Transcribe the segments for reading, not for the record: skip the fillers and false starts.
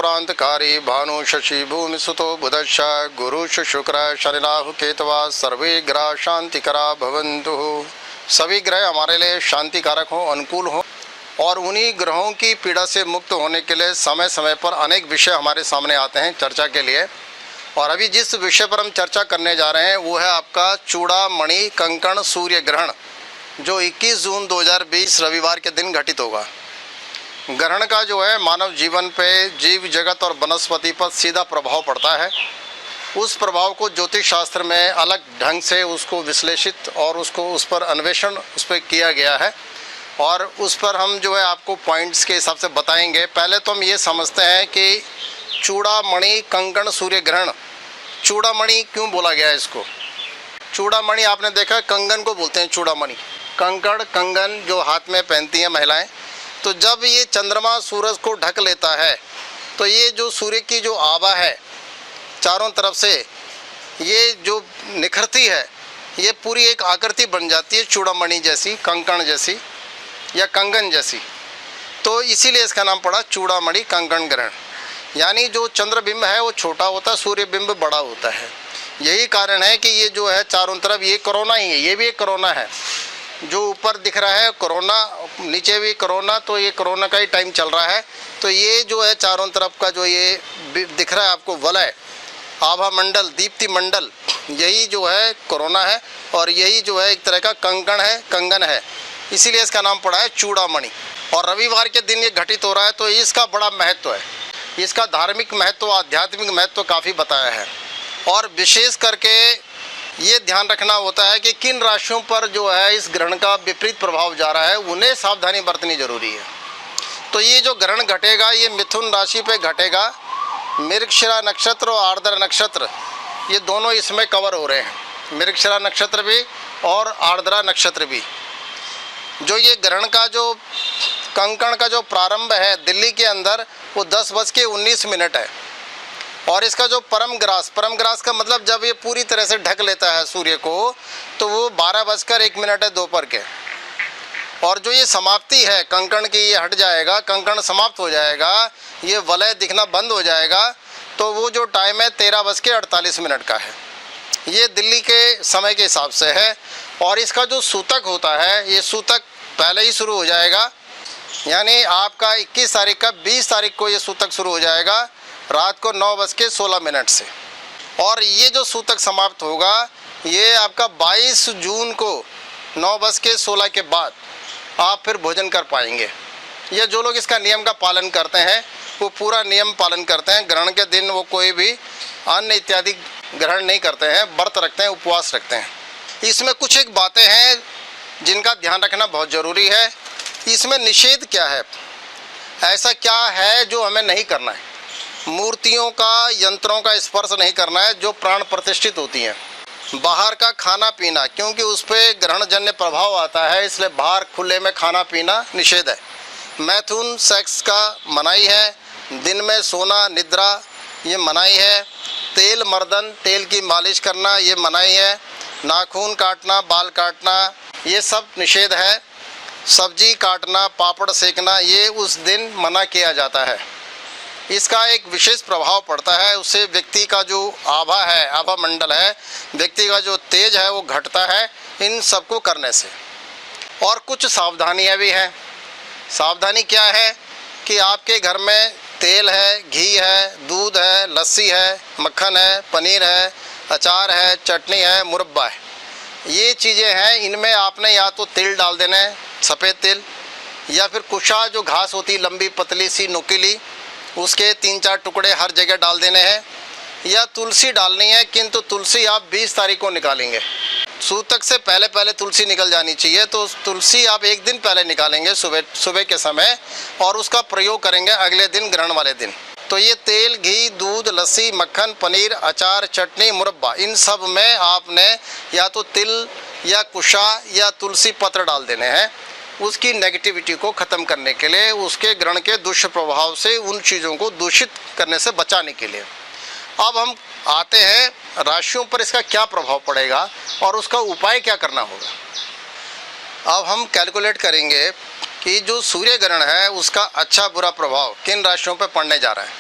प्रांतकारी भानु शशि भूमि सुतो बुधश्च गुरुश शुक्र शनि राहु केतवा सर्वे ग्रह शांतिकरा भवन्तु। सभी ग्रह हमारे लिए शांतिकारक हो, अनुकूल हो और उन्हीं ग्रहों की पीड़ा से मुक्त होने के लिए समय समय पर अनेक विषय हमारे सामने आते हैं चर्चा के लिए। और अभी जिस विषय पर हम चर्चा करने जा रहे हैं वो है आपका चूड़ामणि कंकण सूर्य ग्रहण, जो 21 जून 2020 रविवार के दिन घटित होगा। ग्रहण का जो है मानव जीवन पे, जीव जगत और वनस्पति पर सीधा प्रभाव पड़ता है। उस प्रभाव को ज्योतिष शास्त्र में अलग ढंग से उसको विश्लेषित और उस पर अन्वेषण किया गया है और उस पर हम जो है आपको पॉइंट्स के हिसाब से बताएंगे। पहले तो हम ये समझते हैं कि चूड़ामणि कंकण सूर्य ग्रहण, चूड़ामणि क्यों बोला गया है इसको? चूड़ामणि आपने देखा है, कंगन को बोलते हैं चूड़ामणि। कंकण, कंगन जो हाथ में पहनती हैं महिलाएं। तो जब ये चंद्रमा सूरज को ढक लेता है तो ये जो सूर्य की जो आभा है चारों तरफ से ये जो निखरती है, ये पूरी एक आकृति बन जाती है चूड़ामणि जैसी, कंकण जैसी या कंगन जैसी। तो इसीलिए इसका नाम पड़ा चूड़ामणि कंकण ग्रहण। यानी जो चंद्रबिंब है वो छोटा होता है, सूर्य बिंब बड़ा होता है। यही कारण है कि ये जो है चारों तरफ ये कोरोना ही है, ये भी एक कोरोना है। जो ऊपर दिख रहा है कोरोना, नीचे भी कोरोना, तो ये कोरोना का ही टाइम चल रहा है। तो ये जो है चारों तरफ का जो ये दिख रहा है आपको वलय, आभा मंडल, दीप्ति मंडल, यही जो है कोरोना है और यही जो है एक तरह का कंकण है, कंगन है। इसीलिए इसका नाम पड़ा है चूड़ामणि। और रविवार के दिन ये घटित हो रहा है तो इसका बड़ा महत्व है। इसका धार्मिक महत्व, आध्यात्मिक महत्व काफ़ी बताया है। और विशेष करके ये ध्यान रखना होता है कि किन राशियों पर जो है इस ग्रहण का विपरीत प्रभाव जा रहा है, उन्हें सावधानी बरतनी जरूरी है। तो ये जो ग्रहण घटेगा ये मिथुन राशि पे घटेगा। मृगशिरा नक्षत्र और आर्द्रा नक्षत्र ये दोनों इसमें कवर हो रहे हैं, मृगशिरा नक्षत्र भी और आर्द्रा नक्षत्र भी। जो ये ग्रहण का जो कंकण का जो प्रारंभ है दिल्ली के अंदर वो 10:19 है। और इसका जो परम ग्रास का मतलब जब ये पूरी तरह से ढक लेता है सूर्य को तो वो 12:01 है दोपहर के। और जो ये समाप्ति है कंकण की, ये हट जाएगा, कंकण समाप्त हो जाएगा, ये वलय दिखना बंद हो जाएगा, तो वो जो टाइम है 13:48 का है। ये दिल्ली के समय के हिसाब से है। और इसका जो सूतक होता है ये सूतक पहले ही शुरू हो जाएगा, यानी आपका 21 तारीख का 20 तारीख को ये सूतक शुरू हो जाएगा रात को 9:16 से। और ये जो सूतक समाप्त होगा ये आपका 22 जून को 9:16 के बाद आप फिर भोजन कर पाएंगे। ये जो लोग इसका नियम का पालन करते हैं वो पूरा नियम पालन करते हैं। ग्रहण के दिन वो कोई भी अन्न इत्यादि ग्रहण नहीं करते हैं, व्रत रखते हैं, उपवास रखते हैं। इसमें कुछ एक बातें हैं जिनका ध्यान रखना बहुत ज़रूरी है। इसमें निषेध क्या है, ऐसा क्या है जो हमें नहीं करना है? मूर्तियों का, यंत्रों का स्पर्श नहीं करना है जो प्राण प्रतिष्ठित होती हैं। बाहर का खाना पीना, क्योंकि उस पर ग्रहणजन्य प्रभाव आता है, इसलिए बाहर खुले में खाना पीना निषेध है। मैथुन सेक्स का मनाही है। दिन में सोना, निद्रा, ये मनाही है। तेल मर्दन, तेल की मालिश करना, ये मनाही है। नाखून काटना, बाल काटना, ये सब निषेध है। सब्जी काटना, पापड़ सेकना, ये उस दिन मना किया जाता है। इसका एक विशेष प्रभाव पड़ता है, उससे व्यक्ति का जो आभा है, आभा मंडल है, व्यक्ति का जो तेज है वो घटता है इन सबको करने से। और कुछ सावधानियां भी हैं। सावधानी क्या है कि आपके घर में तेल है, घी है, दूध है, लस्सी है, मक्खन है, पनीर है, अचार है, चटनी है, मुरब्बा है, ये चीज़ें हैं। इनमें आपने या तो तिल डाल देना है, सफ़ेद तिल, या फिर कुशा जो घास होती लंबी पतली सी नुकीली, उसके 3-4 टुकड़े हर जगह डाल देने हैं। या तुलसी डालनी है, किंतु तुलसी आप 20 तारीख को निकालेंगे। सूतक से पहले तुलसी निकल जानी चाहिए, तो तुलसी आप एक दिन पहले निकालेंगे सुबह के समय और उसका प्रयोग करेंगे अगले दिन, ग्रहण वाले दिन। तो ये तेल, घी, दूध, लस्सी, मक्खन, पनीर, अचार, चटनी, मुरब्बा, इन सब में आपने या तो तिल या कुशा या तुलसी पत्र डाल देने हैं, उसकी नेगेटिविटी को ख़त्म करने के लिए, उसके ग्रहण के दुष्प्रभाव से उन चीज़ों को दूषित करने से बचाने के लिए। अब हम आते हैं राशियों पर इसका क्या प्रभाव पड़ेगा और उसका उपाय क्या करना होगा। अब हम कैलकुलेट करेंगे कि जो सूर्य ग्रहण है उसका अच्छा बुरा प्रभाव किन राशियों पर पड़ने जा रहा है।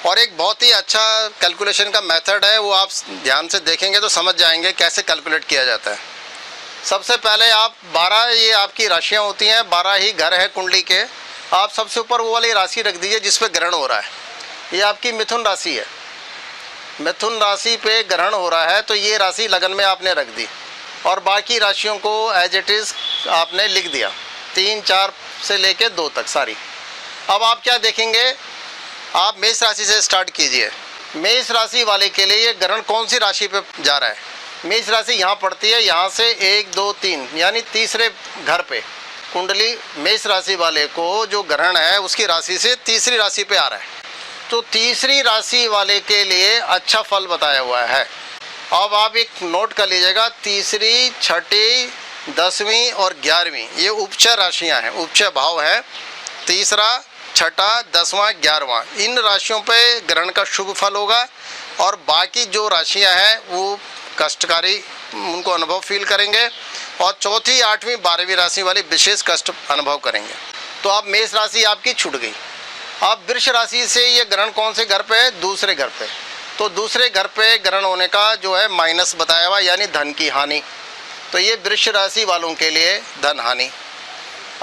और एक बहुत ही अच्छा कैलकुलेशन का मेथड है, वो आप ध्यान से देखेंगे तो समझ जाएंगे कैसे कैलकुलेट किया जाता है। सबसे पहले आप 12, ये आपकी राशियाँ होती हैं, 12 ही घर है कुंडली के। आप सबसे ऊपर वो वाली राशि रख दीजिए जिस पे ग्रहण हो रहा है। ये आपकी मिथुन राशि है, मिथुन राशि पे ग्रहण हो रहा है, तो ये राशि लगन में आपने रख दी और बाकी राशियों को एज इट इज़ आपने लिख दिया, 3, 4 से लेके 2 तक सारी। अब आप क्या देखेंगे, आप मेष राशि से स्टार्ट कीजिए। मेष राशि वाले के लिए ये ग्रहण कौन सी राशि पे जा रहा है? मेष राशि यहाँ पड़ती है, यहाँ से 1, 2, 3 यानी तीसरे घर पे कुंडली मेष राशि वाले को जो ग्रहण है उसकी राशि से तीसरी राशि पे आ रहा है। तो तीसरी राशि वाले के लिए अच्छा फल बताया हुआ है। अब आप एक नोट कर लीजिएगा, तीसरी, छठी, 10वीं और 11वीं ये उपचय राशियाँ हैं, उपचय भाव है। तीसरा, छठा, 10वां, 11वां इन राशियों पे ग्रहण का शुभ फल होगा और बाकी जो राशियां हैं वो कष्टकारी, उनको अनुभव फील करेंगे और चौथी, 8वीं, 12वीं राशि वाली विशेष कष्ट अनुभव करेंगे। तो अब मेष राशि आपकी छूट गई। अब वृष राशि से ये ग्रहण कौन से घर पे है? दूसरे घर पे। तो दूसरे घर पे ग्रहण होने का जो है माइनस बताया हुआ, यानी धन की हानि। तो ये वृष राशि वालों के लिए धन हानि।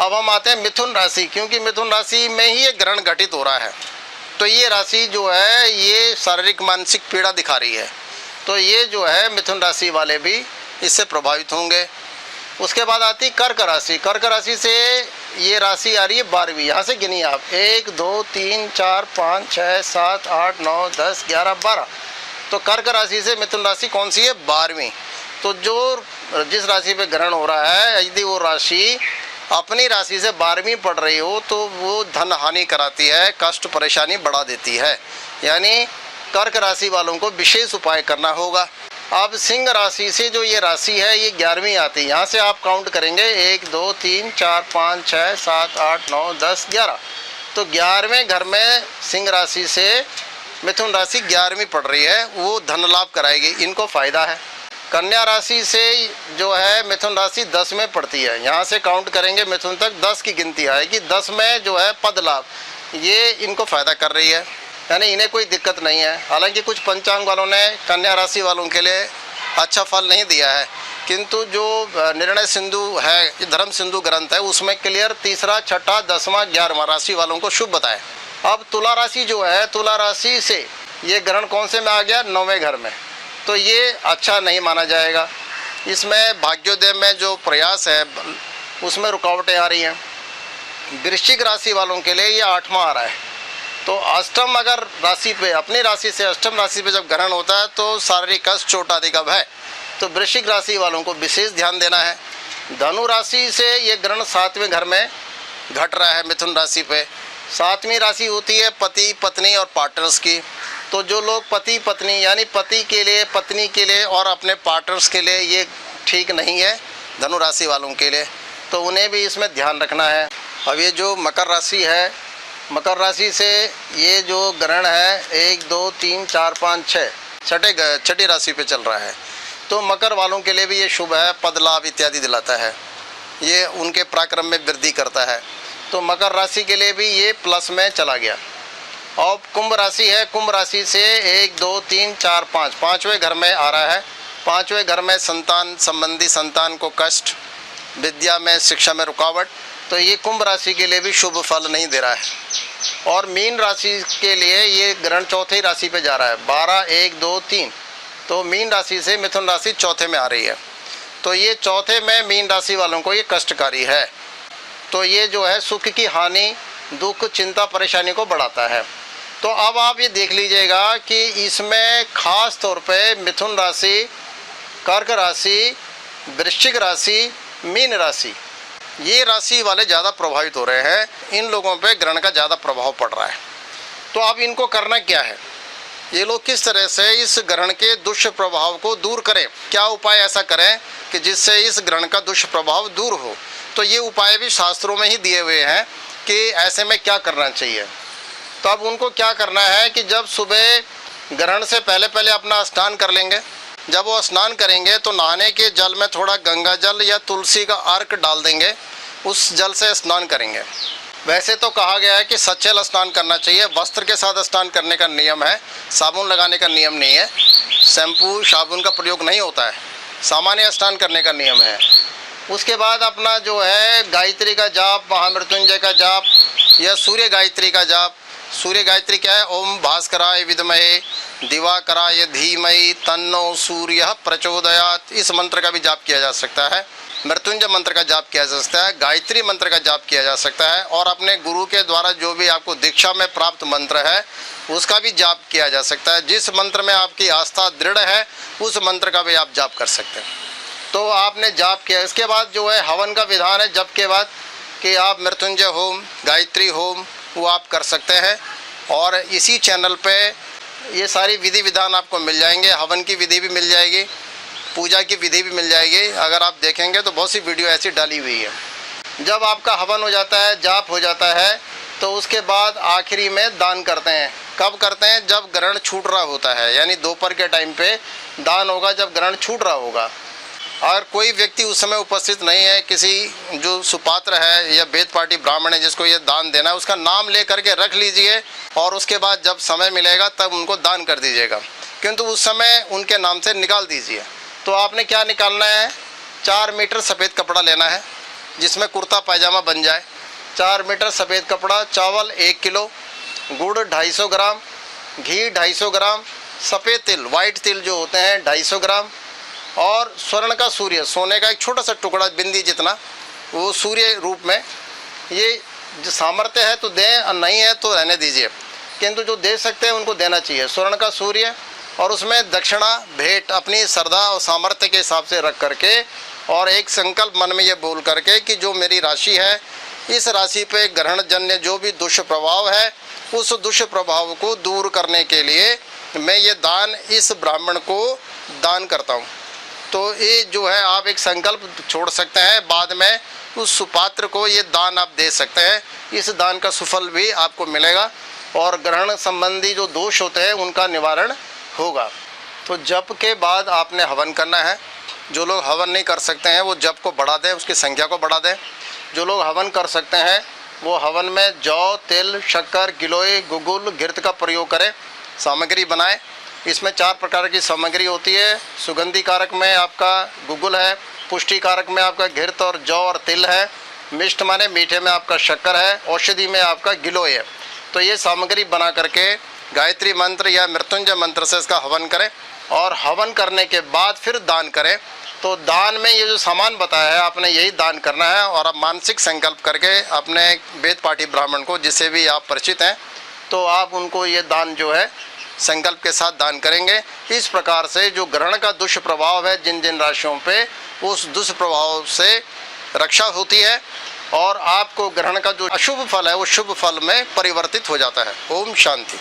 अब हम आते हैं मिथुन राशि, क्योंकि मिथुन राशि में ही ये ग्रहण घटित हो रहा है। तो ये राशि जो है ये शारीरिक मानसिक पीड़ा दिखा रही है। तो ये जो है मिथुन राशि वाले भी इससे प्रभावित होंगे। उसके बाद आती कर्क राशि। कर्क राशि से ये राशि आ रही है 12वीं। यहाँ से गिनिए आप, 1, 2, 3, 4, 5, 6, 7, 8, 9, 10, 11, 12। तो कर्क राशि से मिथुन राशि कौन सी है? 12वीं। तो जो जिस राशि पे ग्रहण हो रहा है, यदि वो राशि अपनी राशि से 12वीं पड़ रही हो तो वो धन हानि कराती है, कष्ट परेशानी बढ़ा देती है। यानी कर्क राशि वालों को विशेष उपाय करना होगा। अब सिंह राशि से जो ये राशि है ये 11वीं आती है। यहाँ से आप काउंट करेंगे 1, 2, 3, 4, 5, 6, 7, 8, 9, 10, 11। तो 11वें घर में सिंह राशि से मिथुन राशि 11वीं पड़ रही है, वो धन लाभ कराएगी, इनको फायदा है। कन्या राशि से जो है मिथुन राशि 10 में पड़ती है। यहाँ से काउंट करेंगे मिथुन तक 10 की गिनती आएगी। 10 में जो है पद लाभ, ये इनको फायदा कर रही है, यानी इन्हें कोई दिक्कत नहीं है। हालांकि कुछ पंचांग वालों ने कन्या राशि वालों के लिए अच्छा फल नहीं दिया है, किंतु जो निर्णय सिंधु है, धर्म सिंधु ग्रंथ है, उसमें क्लियर तीसरा, छठा, 10वां, 11वां राशि वालों को शुभ बताए। अब तुला राशि जो है, तुला राशि से ये ग्रहण कौन से में आ गया? 9वें घर में। तो ये अच्छा नहीं माना जाएगा। इसमें भाग्योदय में जो प्रयास है उसमें रुकावटें आ रही हैं। वृश्चिक राशि वालों के लिए ये 8वां आ रहा है। तो अष्टम अगर राशि पे, अपनी राशि से अष्टम राशि पे जब ग्रहण होता है तो शारीरिक कष्ट, चोट आदि का भय। तो वृश्चिक राशि वालों को विशेष ध्यान देना है। धनु राशि से ये ग्रहण 7वें घर में घट रहा है मिथुन राशि पे। 7वीं राशि होती है पति, पत्नी और पार्टनर्स की। तो जो लोग पति पत्नी, यानी पति के लिए, पत्नी के लिए और अपने पार्टनर्स के लिए ये ठीक नहीं है धनु राशि वालों के लिए, तो उन्हें भी इसमें ध्यान रखना है। अब ये जो मकर राशि है, मकर राशि से ये जो ग्रहण है 1, 2, 3, 4, 5, 6 छठी राशि पे चल रहा है। तो मकर वालों के लिए भी ये शुभ है, पद लाभ इत्यादि दिलाता है, ये उनके पराक्रम में वृद्धि करता है। तो मकर राशि के लिए भी ये प्लस में चला गया। और कुंभ राशि है, कुंभ राशि से 1, 2, 3, 4, 5 पाँचवें घर में आ रहा है। 5वें घर में संतान संबंधी, संतान को कष्ट, विद्या में, शिक्षा में रुकावट। तो ये कुंभ राशि के लिए भी शुभ फल नहीं दे रहा है। और मीन राशि के लिए ये ग्रहण चौथी राशि पे जा रहा है, 12, 1, 2, 3। तो मीन राशि से मिथुन राशि चौथे में आ रही है। तो ये चौथे में मीन राशि वालों को ये कष्टकारी है। तो ये जो है सुख की हानि, दुख, चिंता, परेशानी को बढ़ाता है। तो अब आप ये देख लीजिएगा कि इसमें खास तौर पे मिथुन राशि, कर्क राशि, वृश्चिक राशि, मीन राशि, ये राशि वाले ज़्यादा प्रभावित हो रहे हैं। इन लोगों पे ग्रहण का ज़्यादा प्रभाव पड़ रहा है। तो अब इनको करना क्या है? ये लोग किस तरह से इस ग्रहण के दुष्प्रभाव को दूर करें? क्या उपाय ऐसा करें कि जिससे इस ग्रहण का दुष्प्रभाव दूर हो? तो ये उपाय भी शास्त्रों में ही दिए हुए हैं कि ऐसे में क्या करना चाहिए। तो अब उनको क्या करना है कि जब सुबह ग्रहण से पहले अपना स्नान कर लेंगे। जब वो स्नान करेंगे तो नहाने के जल में थोड़ा गंगा जल या तुलसी का अर्क डाल देंगे, उस जल से स्नान करेंगे। वैसे तो कहा गया है कि सचेल स्नान करना चाहिए, वस्त्र के साथ स्नान करने का नियम है, साबुन लगाने का नियम नहीं है, शैम्पू साबुन का प्रयोग नहीं होता है, सामान्य स्नान करने का नियम है। उसके बाद अपना जो है गायत्री का जाप, महामृत्युंजय का जाप या सूर्य गायत्री का जाप। सूर्य गायत्री क्या है? ओम भास्कराय विद्महे दिवाकराय धीमहि तन्नो सूर्य प्रचोदयात्। इस मंत्र का भी जाप किया जा सकता है, मृत्युंजय मंत्र का जाप किया जा सकता है, गायत्री मंत्र का जाप किया जा सकता है, और अपने गुरु के द्वारा जो भी आपको दीक्षा में प्राप्त मंत्र है उसका भी जाप किया जा सकता है। जिस मंत्र में आपकी आस्था दृढ़ है उस मंत्र का भी आप जाप कर सकते हैं। तो आपने जाप किया, इसके बाद जो है हवन का विधान है जप के बाद कि आप मृत्युंजय होम, गायत्री होम वो आप कर सकते हैं। और इसी चैनल पे ये सारी विधि विधान आपको मिल जाएंगे, हवन की विधि भी मिल जाएगी, पूजा की विधि भी मिल जाएगी। अगर आप देखेंगे तो बहुत सी वीडियो ऐसी डाली हुई है। जब आपका हवन हो जाता है, जाप हो जाता है, तो उसके बाद आखिरी में दान करते हैं। कब करते हैं? जब ग्रहण छूट रहा होता है, यानी दोपहर के टाइम पे दान होगा जब ग्रहण छूट रहा होगा। अगर कोई व्यक्ति उस समय उपस्थित नहीं है, किसी जो सुपात्र है या वेद पाठी ब्राह्मण है जिसको ये दान देना है, उसका नाम ले करके रख लीजिए और उसके बाद जब समय मिलेगा तब उनको दान कर दीजिएगा, किंतु उस समय उनके नाम से निकाल दीजिए। तो आपने क्या निकालना है? 4 मीटर सफ़ेद कपड़ा लेना है जिसमें कुर्ता पायजामा बन जाए। 4 मीटर सफ़ेद कपड़ा, चावल 1 किलो, गुड़ 250 ग्राम, घी 250 ग्राम, सफ़ेद तिल, वाइट तिल जो होते हैं 250 ग्राम, और स्वर्ण का सूर्य, सोने का एक छोटा सा टुकड़ा बिंदी जितना, वो सूर्य रूप में। ये जो सामर्थ्य है तो दें और नहीं है तो रहने दीजिए, किंतु जो दे सकते हैं उनको देना चाहिए। स्वर्ण का सूर्य, और उसमें दक्षिणा भेंट अपनी श्रद्धा और सामर्थ्य के हिसाब से रख करके, और एक संकल्प मन में ये बोल करके कि जो मेरी राशि है इस राशि पे ग्रहणजन्य जो भी दुष्प्रभाव है उस दुष्प्रभाव को दूर करने के लिए मैं ये दान इस ब्राह्मण को दान करता हूँ। तो ये जो है आप एक संकल्प छोड़ सकते हैं, बाद में उस सुपात्र को ये दान आप दे सकते हैं। इस दान का सुफल भी आपको मिलेगा और ग्रहण संबंधी जो दोष होते हैं उनका निवारण होगा। तो जप के बाद आपने हवन करना है। जो लोग हवन नहीं कर सकते हैं वो जप को बढ़ा दें, उसकी संख्या को बढ़ा दें। जो लोग हवन कर सकते हैं वो हवन में जौ, तिल, शक्कर, गिलोय, गुगुल, घृत का प्रयोग करें, सामग्री बनाएं। इसमें 4 प्रकार की सामग्री होती है। सुगंधी कारक में आपका गुगुल है, पुष्टि कारक में आपका घृत और जौ और तिल है, मिष्ट माने मीठे में आपका शक्कर है, औषधि में आपका गिलोय है। तो ये सामग्री बना करके गायत्री मंत्र या मृत्युंजय मंत्र से इसका हवन करें, और हवन करने के बाद फिर दान करें। तो दान में ये जो सामान बताया है आपने यही दान करना है, और आप मानसिक संकल्प करके अपने वेद पाठी ब्राह्मण को, जिससे भी आप परिचित हैं, तो आप उनको ये दान जो है संकल्प के साथ दान करेंगे। इस प्रकार से जो ग्रहण का दुष्प्रभाव है जिन जिन राशियों पे, उस दुष्प्रभाव से रक्षा होती है और आपको ग्रहण का जो अशुभ फल है वो शुभ फल में परिवर्तित हो जाता है। ओम शांति।